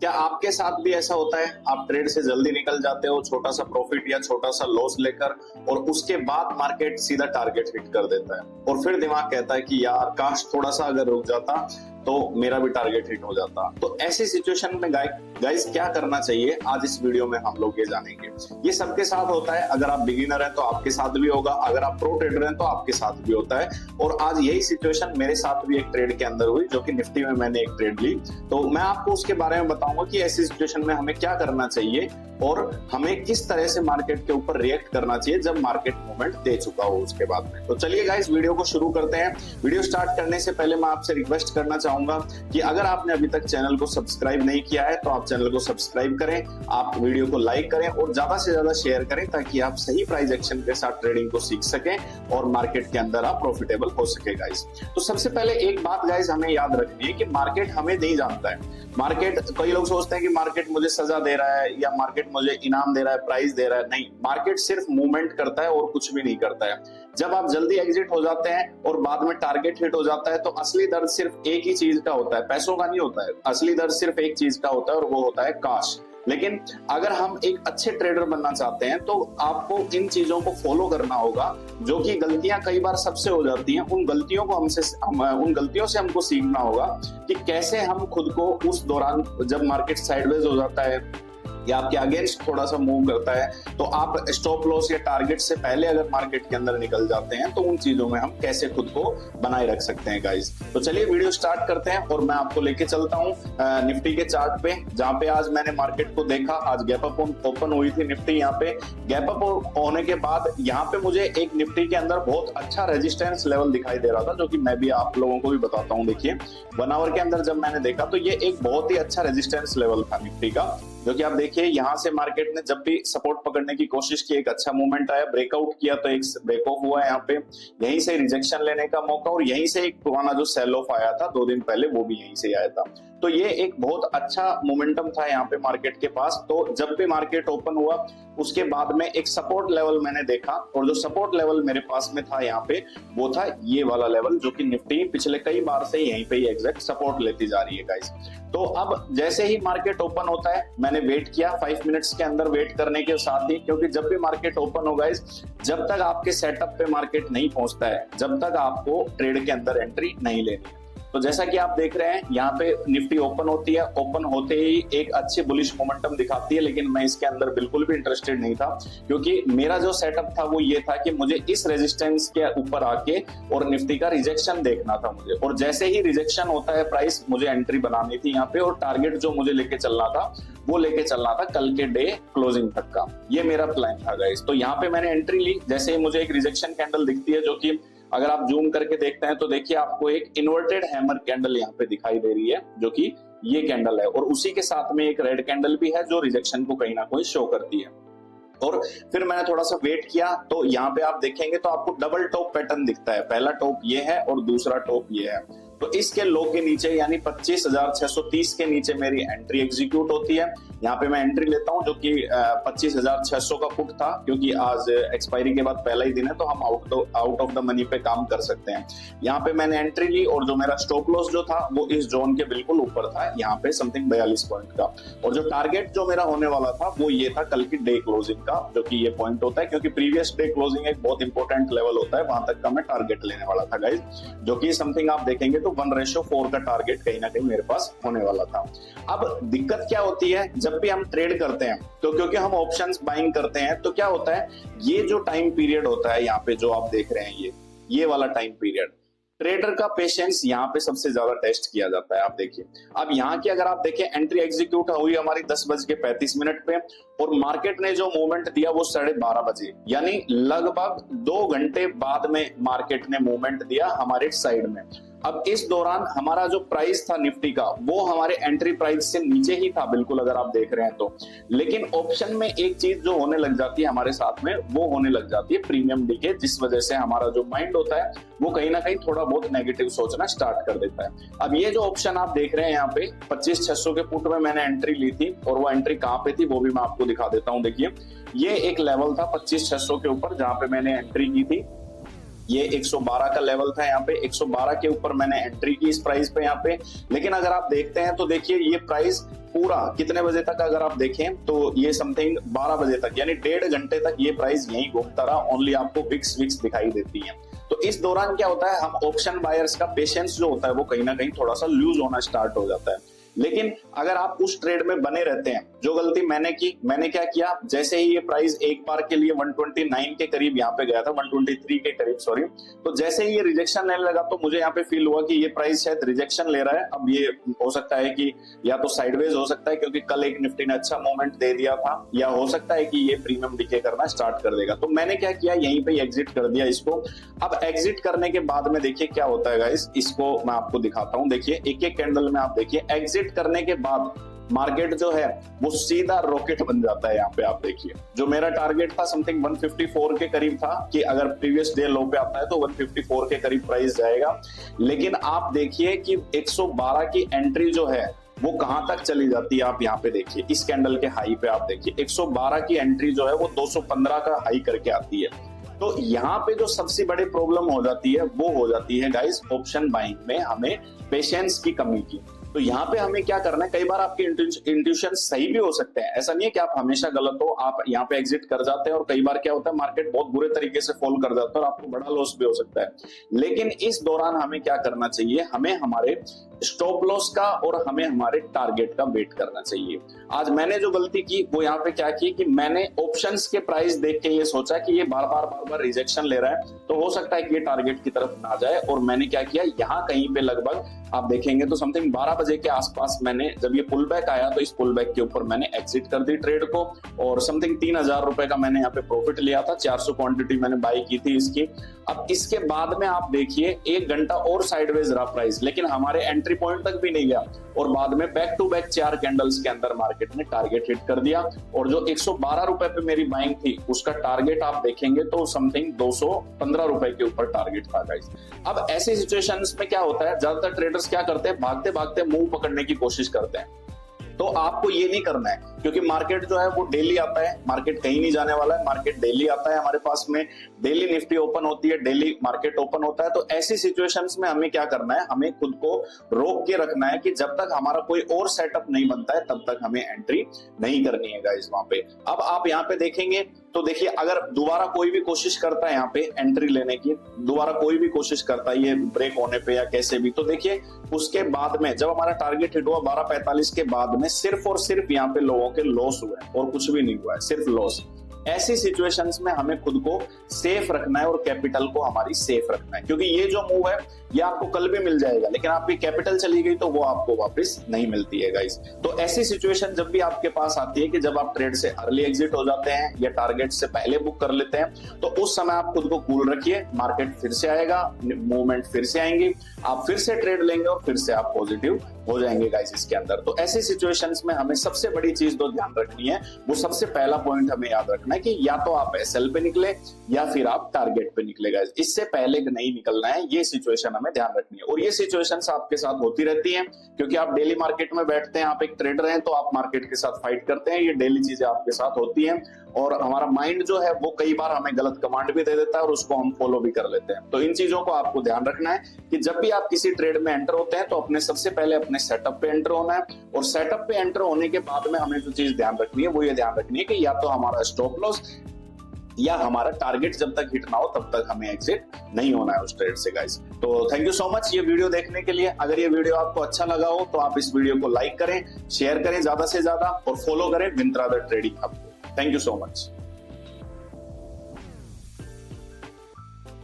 क्या आपके साथ भी ऐसा होता है? आप ट्रेड से जल्दी निकल जाते हो छोटा सा प्रॉफिट या छोटा सा लॉस लेकर, और उसके बाद मार्केट सीधा टारगेट हिट कर देता है और फिर दिमाग कहता है कि यार काश थोड़ा सा अगर रुक जाता तो मेरा भी टारगेट हिट हो जाता। तो ऐसी सिचुएशन में गाइस क्या करना चाहिए, आज इस वीडियो में हम लोग ये जानेंगे। ये सबके साथ होता है, अगर आप बिगिनर हैं तो आपके साथ भी होगा, अगर आप प्रो ट्रेडर हैं तो आपके साथ भी होता है। और आज यही सिचुएशन मेरे साथ भी एक ट्रेड के अंदर हुई, जो कि निफ्टी में मैंने एक ट्रेड ली। तो मैं आपको उसके बारे में बताऊंगा कि ऐसी सिचुएशन में हमें क्या करना चाहिए और हमें किस तरह से मार्केट के ऊपर रिएक्ट करना चाहिए जब मार्केट मूवमेंट दे चुका हो उसके बाद में। तो चलिए गाइस वीडियो को शुरू करते हैं। वीडियो स्टार्ट करने से पहले मैं आपसे रिक्वेस्ट करना चाहूंगा कि अगर आपने अभी तक चैनल को सब्सक्राइब नहीं किया है तो आप चैनल को सब्सक्राइब करें, आप वीडियो को लाइक करें और ज्यादा से ज्यादा शेयर करें, ताकि आप सही प्राइस एक्शन के साथ ट्रेडिंग को सीख सकें और मार्केट के अंदर आप प्रॉफिटेबल हो सके गाइस। तो सबसे पहले एक बात गाइस हमें याद रखनी है कि मार्केट हमें नहीं जानता है। मार्केट, कई लोग सोचते हैं कि मार्केट मुझे सजा दे रहा है या मार्केट मुझे इनाम दे रहा है, प्राइस दे रहा है। नहीं, मार्केट सिर्फ मूवमेंट करता है और कुछ भी नहीं करता है। जब आप जल्दी एग्जिट हो जाते हैं और बाद में टारगेट हिट हो जाता है तो असली दर्द सिर्फ एक ही चीज का होता है, पैसों का नहीं होता है। असली दर्द सिर्फ एक चीज का होता है और वो होता है काश। लेकिन अगर हम एक अच्छे ट्रेडर बनना चाहते हैं तो आपको इन चीजों को फॉलो करना होगा, जो कि गलतियां कई बार सबसे हो जाती हैं। उन गलतियों से हमको सीखना होगा कि कैसे हम खुद को उस दौरान, जब मार्केट साइडवेज हो जाता है या आपके अगेंस्ट थोड़ा सा मूव करता है, तो आप स्टॉप लॉस या टारगेट से पहले अगर मार्केट के अंदर निकल जाते हैं तो उन चीजों में हम कैसे खुद को बनाए रख सकते हैं गाइस। तो चलिए वीडियो स्टार्ट करते हैं और मैं आपको लेके चलता हूँ निफ्टी के चार्ट पे, जहां पे आज मैंने मार्केट को देखा। आज गैप अप ओपन हुई थी निफ्टी। यहाँ पे गैप अप होने के बाद यहाँ पे मुझे एक निफ्टी के अंदर बहुत अच्छा रेजिस्टेंस लेवल दिखाई दे रहा था, जो कि मैं भी आप लोगों को भी बताता हूँ। देखिए 1 आवर के अंदर जब मैंने देखा तो ये एक बहुत ही अच्छा रेजिस्टेंस लेवल था निफ्टी का, जो कि आप देखिए यहाँ से मार्केट ने जब भी सपोर्ट पकड़ने की कोशिश की, एक अच्छा मूवमेंट आया, ब्रेकआउट किया तो एक ब्रेक ऑफ हुआ है यहाँ पे, यहीं से रिजेक्शन लेने का मौका और यहीं से एक पुराना जो सेल ऑफ आया था 2 दिन पहले, वो भी यहीं से आया था। तो ये एक बहुत अच्छा मोमेंटम था यहाँ पे मार्केट के पास। तो जब भी मार्केट ओपन हुआ उसके बाद में एक सपोर्ट लेवल मैंने देखा, और जो सपोर्ट लेवल मेरे पास में था यहाँ पे वो था ये वाला लेवल, जो कि निफ्टी पिछले कई बार से यहीं पे एग्जैक्ट सपोर्ट लेती जा रही है गाइस। तो अब जैसे ही मार्केट ओपन होता है, मैंने वेट किया 5 मिनट्स के अंदर, वेट करने के साथ ही, क्योंकि जब भी मार्केट ओपन हो गाइस, जब तक आपके सेटअप पे मार्केट नहीं पहुंचता है, जब तक आपको ट्रेड के अंदर एंट्री नहीं लेनी है। तो जैसा कि आप देख रहे हैं यहाँ पे निफ्टी ओपन होती है, ओपन होते ही एक अच्छी बुलिश मोमेंटम दिखाती है, लेकिन मैं इसके अंदर बिल्कुल भी इंटरेस्टेड नहीं था, क्योंकि मेरा जो सेटअप था वो ये था कि मुझे इस रेजिस्टेंस के ऊपर आके और निफ्टी का रिजेक्शन देखना था मुझे, और जैसे ही रिजेक्शन होता है प्राइस, मुझे एंट्री बनानी थी यहाँ पे, और टारगेट जो मुझे लेके चलना था वो लेके चलना था कल के डे क्लोजिंग तक का। ये मेरा प्लान था गाइस। तो यहाँ पे मैंने एंट्री ली, जैसे ही मुझे एक रिजेक्शन कैंडल दिखती है, जो कि अगर आप जूम करके देखते हैं तो देखिए आपको एक इन्वर्टेड हैमर कैंडल यहाँ पे दिखाई दे रही है, जो कि ये कैंडल है, और उसी के साथ में एक रेड कैंडल भी है जो रिजेक्शन को कहीं ना कहीं शो करती है। और फिर मैंने थोड़ा सा वेट किया, तो यहाँ पे आप देखेंगे तो आपको डबल टॉप पैटर्न दिखता है। पहला टॉप ये है और दूसरा टॉप ये है। तो इसके लो के नीचे यानी 25,630 के नीचे मेरी एंट्री एग्जीक्यूट होती है। यहाँ पे मैं एंट्री लेता हूँ, जो कि 25,600 का पुट था, क्योंकि आज एक्सपायरी के बाद पहला ही दिन है तो हम आउट ऑफ द मनी पे काम कर सकते हैं। यहाँ पे मैंने एंट्री ली और जो मेरा स्टॉप लॉस जो था वो इस जोन के बिल्कुल ऊपर था, यहाँ पे समथिंग 42 पॉइंट का। और जो टारगेट जो मेरा होने वाला था वो ये था कल की डे क्लोजिंग का, जो कि ये पॉइंट होता है, क्योंकि प्रीवियस डे क्लोजिंग एक बहुत इंपॉर्टेंट लेवल होता है, वहां तक का मैं टारगेट लेने वाला था गाइस, जो कि समथिंग आप देखेंगे तो 1:4 का टारगेट कहीं ना कहीं मेरे पास होने वाला था। अब दिक्कत क्या होती है जब भी हम ट्रेड करते हैं, तो क्योंकि हम ऑप्शंस बाइंग करते हैं, तो क्या होता है, ये जो टाइम पीरियड होता है यहाँ पे जो आप देख रहे हैं, ये वाला टाइम पीरियड, ट्रेडर का पेशेंस यहाँ पे सबसे ज्यादा टेस्ट किया जाता है। आप देखिए, अब यहाँ की अगर आप देखें, एंट्री एग्जीक्यूट हुई हमारी 10:35 पे, और मार्केट ने जो मूवमेंट दिया वो 12:30 बजे, यानी लगभग 2 घंटे बाद में मार्केट ने मूवमेंट दिया हमारे साइड में। अब इस दौरान हमारा जो प्राइस था निफ्टी का वो हमारे एंट्री प्राइस से नीचे ही था बिल्कुल, अगर आप देख रहे हैं तो। लेकिन ऑप्शन में एक चीज जो होने लग जाती है हमारे साथ में, वो होने लग जाती है प्रीमियम डीके, जिस वजह से हमारा जो माइंड होता है वो कहीं ना कहीं थोड़ा बहुत नेगेटिव सोचना स्टार्ट कर देता है। अब ये जो ऑप्शन आप देख रहे हैं यहाँ पे 25,600 के पुट में मैंने एंट्री ली थी, और वो एंट्री कहाँ पे थी वो भी मैं आपको दिखा देता हूँ। देखिए ये एक लेवल था 25,600 के ऊपर, जहां पे मैंने एंट्री की थी, ये 112 का लेवल था, यहाँ पे 112 के ऊपर मैंने एंट्री की इस प्राइस पे यहाँ पे। लेकिन अगर आप देखते हैं तो देखिए ये प्राइस पूरा कितने बजे तक अगर आप देखें तो ये समथिंग 12 बजे तक, यानी 1.5 घंटे तक ये प्राइस यहीं घूमता रहा। ओनली आपको विक्स दिखाई देती है। तो इस दौरान क्या होता है, हम ऑप्शन बायर्स का पेशेंस जो होता है वो कहीं ना कहीं थोड़ा सा लूज होना स्टार्ट हो जाता है। लेकिन अगर आप उस ट्रेड में बने रहते हैं, जो गलती मैंने की, मैंने क्या किया, जैसे ही ये प्राइस एक बार के लिए 129 के करीब यहाँ पे गया था, 123 के करीब सॉरी, तो जैसे ही ये रिजेक्शन लेने लगा तो मुझे यहाँ पे फील हुआ कि ये प्राइस शायद रिजेक्शन ले रहा है। अब ये हो सकता है कि या तो साइडवेज हो सकता है क्योंकि कल एक निफ्टी ने अच्छा मूवमेंट दे दिया था, या हो सकता है कि ये प्रीमियम डिके करना स्टार्ट कर देगा। तो मैंने क्या किया, यहीं पे एग्जिट कर दिया इसको। अब एग्जिट करने के बाद में देखिए क्या होता है गाइस, इसको मैं आपको दिखाता हूँ। देखिए एक एक कैंडल में आप देखिए एग्जिट करने के बाद मार्केट जो है वो सीधा रॉकेट बन जाता है। यहाँ पे आप देखिए जो मेरा टारगेट था समथिंग 154 के करीब था कि अगर प्रीवियस डे लो पे आता है तो 154 के करीब प्राइस जाएगा। लेकिन आप देखिए कि 112 की एंट्री जो है वो कहां तक चली जाती है। आप यहाँ पे देखिए इस कैंडल के हाई पे आप देखिए 112 की एंट्री जो है वो 215 का हाई करके आती है। तो यहाँ पे जो सबसे बड़ी प्रॉब्लम हो जाती है वो हो जाती है गाइस ऑप्शन बाइंग में हमें पेशेंस की कमी की। तो यहाँ पे हमें क्या करना है, कई बार आपके इंट्यूशन सही भी हो सकते हैं, ऐसा नहीं है कि आप हमेशा गलत हो, आप यहाँ पे एग्जिट कर जाते हैं और कई बार क्या होता है मार्केट बहुत बुरे तरीके से फॉल कर जाता है और आपको बड़ा लॉस भी हो सकता है। लेकिन इस दौरान हमें क्या करना चाहिए, हमें हमारे स्टॉप लॉस का और हमें हमारे टारगेट का वेट करना चाहिए। आज मैंने जो गलती की वो यहाँ पे क्या की कि मैंने ऑप्शंस के प्राइस देख के ये सोचा कि ये बार बार रिजेक्शन ले रहा है तो हो सकता है कि ये टारगेट की तरफ ना जाए, और मैंने क्या किया, यहाँ कहीं पे लगभग आप देखेंगे तो समथिंग 12 बजे के आसपास मैंने जब ये पुल बैक आया तो इस पुल बैक के ऊपर मैंने एग्जिट कर दी ट्रेड को, और समथिंग 3000 रुपए का मैंने यहाँ पे प्रॉफिट लिया था। 400 क्वांटिटी मैंने बाई की थी इसकी। अब इसके बाद में आप देखिए 1 घंटा और साइडवेज रहा प्राइस, लेकिन हमारे एंट्री पॉइंट तक भी नहीं गया और बाद में बैक टू बैक 4 कैंडल्स के अंदर मार्केट ने टारगेट हिट कर दिया। और जो 112 रुपए पे मेरी बाइंग थी उसका टारगेट आप देखेंगे तो समथिंग 215 रुपए के ऊपर टारगेट था गाइस। अब ऐसी सिचुएशंस में क्या होता है, ज्यादातर ट्रेडर्स क्या करते हैं, भागते भागते मुंह पकड़ने की कोशिश करते हैं। तो आपको ये नहीं करना है क्योंकि मार्केट जो है वो डेली आता है, मार्केट कहीं नहीं जाने वाला है, मार्केट डेली आता है हमारे पास में, डेली निफ्टी ओपन होती है, डेली मार्केट ओपन होता है। तो ऐसी सिचुएशंस में हमें क्या करना है, हमें खुद को रोक के रखना है कि जब तक हमारा कोई और सेटअप नहीं बनता है तब तक हमें एंट्री नहीं करनी है गाइस वहां पे। अब आप यहाँ पे देखेंगे तो देखिए अगर दोबारा कोई भी कोशिश करता है यहाँ पे एंट्री लेने की, दोबारा कोई भी कोशिश करता है ये ब्रेक होने पे या कैसे भी, तो देखिए उसके बाद में जब हमारा टारगेट हिट हुआ 12:45 के बाद में सिर्फ और सिर्फ यहाँ पे लोगों के लॉस हुए और कुछ भी नहीं हुआ है, सिर्फ लॉस। ऐसी सिचुएशंस में हमें खुद को सेफ रखना है और कैपिटल को हमारी सेफ रखना है, क्योंकि ये जो मूव है ये आपको कल भी मिल जाएगा लेकिन आपकी कैपिटल चली गई तो वो आपको वापस नहीं मिलती है गाइस। तो ऐसी सिचुएशन जब भी आपके पास आती है कि जब आप ट्रेड से अर्ली एग्जिट हो जाते हैं या टारगेट से पहले बुक कर लेते हैं, तो उस समय आप खुद को कूल रखिए, मार्केट फिर से आएगा, मूवमेंट फिर से आएंगी, आप फिर से ट्रेड लेंगे और फिर से आप पॉजिटिव हो जाएंगे गाइस इसके अंदर। तो ऐसी सिचुएशंस में हमें सबसे बड़ी चीज तो ध्यान रखनी है, वो सबसे पहला पॉइंट हमें याद रखना है कि या तो आप एसएल पे निकले या फिर आप टारगेट पे निकले गाइस, इससे पहले नहीं निकलना है। ये सिचुएशन हमें ध्यान रखनी है और ये सिचुएशंस आपके साथ होती रहती हैं क्योंकि आप डेली मार्केट में बैठते हैं, आप एक ट्रेडर हैं तो आप मार्केट के साथ फाइट करते हैं, ये डेली चीजें आपके साथ होती हैं और हमारा माइंड जो है वो कई बार हमें गलत कमांड भी दे देता है और उसको हम फॉलो भी कर लेते हैं। तो इन चीजों को आपको ध्यान रखना है कि जब भी आप किसी ट्रेड में एंटर होते हैं तो अपने सबसे पहले अपने सेटअप पे एंटर होना है, और सेटअप पे एंटर होने के बाद में हमें जो चीज ध्यान रखनी है वो ये ध्यान रखनी है कि या तो हमारा स्टॉप लॉस या हमारा टारगेट जब तक हिट ना हो तब तक हमें एग्जिट नहीं होना है उस ट्रेड से गाइस। तो थैंक यू सो मच ये वीडियो देखने के लिए। अगर ये वीडियो आपको अच्छा लगा हो तो आप इस वीडियो को लाइक करें, शेयर करें ज्यादा से ज्यादा और फॉलो करें विंत्रादर ट्रेडिंग हब को। Thank you so much.